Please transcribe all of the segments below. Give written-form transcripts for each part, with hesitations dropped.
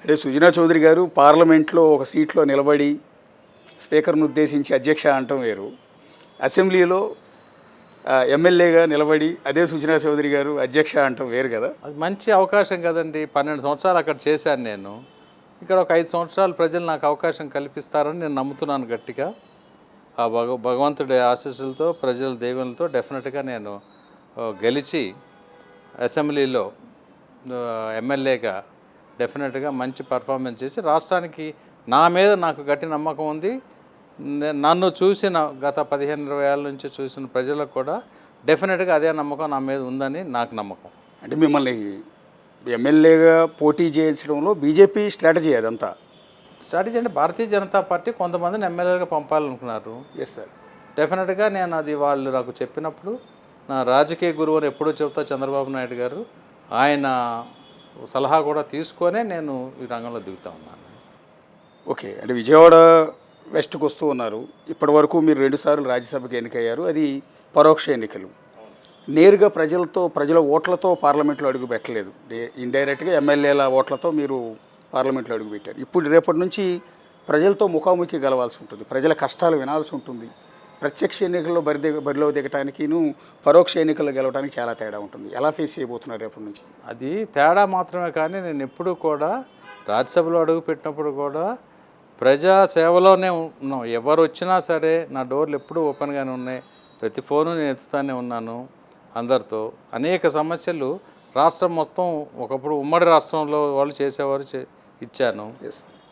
అంటే సుజనా చౌదరి గారు పార్లమెంట్లో ఒక సీట్లో నిలబడి స్పీకర్ను ఉద్దేశించి అధ్యక్ష అంటం వేరు, అసెంబ్లీలో ఎమ్మెల్యేగా నిలబడి అదే సుజనా చౌదరి గారు అధ్యక్ష అంటం వేరు కదా. అది మంచి అవకాశం కదండి. 12 సంవత్సరాలు అక్కడ చేశాను నేను. ఇక్కడ ఒక 5 సంవత్సరాలు ప్రజలు నాకు అవకాశం కల్పిస్తారని నేను నమ్ముతున్నాను గట్టిగా. ఆ భగవంతుడి ఆశీస్సులతో ప్రజల దీవెనలతో డెఫినెట్గా నేను గెలిచి అసెంబ్లీలో ఎమ్మెల్యేగా డెఫినెట్గా మంచి పర్ఫార్మెన్స్ చేసి రాష్ట్రానికి నా మీద నాకు గట్టి నమ్మకం ఉంది. నన్ను చూసిన గత 15-20 ఏళ్ళ నుంచి చూసిన ప్రజలకు కూడా డెఫినెట్గా అదే నమ్మకం నా మీద ఉందని నాకు నమ్మకం. అంటే మిమ్మల్ని ఎమ్మెల్యేగా పోటీ చేయించడంలో బీజేపీ స్ట్రాటజీ అదంతా. స్ట్రాటజీ అంటే భారతీయ జనతా పార్టీ కొంతమందిని ఎమ్మెల్యేగా పంపాలనుకున్నారు. Yes sir. డెఫినెట్గా నేను అది వాళ్ళు నాకు చెప్పినప్పుడు నా రాజకీయ గురువు అని ఎప్పుడూ చెబుతా చంద్రబాబు నాయుడు గారు, ఆయన సలహా కూడా తీసుకొనే నేను ఈ రంగంలో దిగుతూ ఉన్నాను. ఓకే, అంటే విజయవాడ వెస్ట్కి వస్తూ ఉన్నారు. ఇప్పటి వరకు మీరు 2 సార్లు రాజ్యసభకి ఎన్నికయ్యారు. అది పరోక్ష ఎన్నికలు. నేరుగా ప్రజల ఓట్లతో పార్లమెంట్లో అడుగు పెట్టలేదు. ఇండైరెక్ట్గా ఎమ్మెల్యేల ఓట్లతో మీరు పార్లమెంట్లో అడుగుపెట్టారు. ఇప్పుడు రేపటి నుంచి ప్రజలతో ముఖాముఖి గెలవాల్సి ఉంటుంది, ప్రజల కష్టాలు వినాల్సి ఉంటుంది. ప్రత్యక్ష ఎన్నికల్లో బరిలో దిగటానికిను పరోక్ష ఎన్నికల్లో గెలవడానికి చాలా తేడా ఉంటుంది. ఎలా ఫేస్ చేయబోతున్నారు రేపటి నుంచి? అది తేడా మాత్రమే, కానీ నేను ఎప్పుడూ కూడా రాజ్యసభలో అడుగు పెట్టినప్పుడు కూడా ప్రజా సేవలోనే ఉన్నాం. ఎవరు వచ్చినా సరే నా డోర్లు ఎప్పుడూ ఓపెన్గానే ఉన్నాయి. ప్రతి ఫోను నేను ఎత్తుతానే ఉన్నాను. అందరితో అనేక సమస్యలు రాష్ట్రం మొత్తం ఒకప్పుడు ఉమ్మడి రాష్ట్రంలో వాళ్ళు చేసేవారు ఇచ్చాను.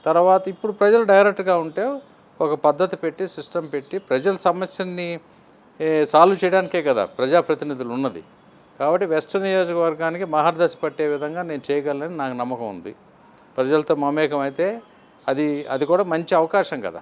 తర్వాత ఇప్పుడు ప్రజలు డైరెక్ట్గా ఉంటే ఒక పద్ధతి పెట్టి సిస్టమ్ పెట్టి ప్రజల సమస్యని సాల్వ్ చేయడానికే కదా ప్రజాప్రతినిధులు ఉన్నది. కాబట్టి వెస్ట్ నియోజకవర్గానికి మహర్దశ పట్టే విధంగా నేను చేయగలనని నాకు నమ్మకం ఉంది. ప్రజలతో మమేకం అయితే అది కూడా మంచి అవకాశం కదా.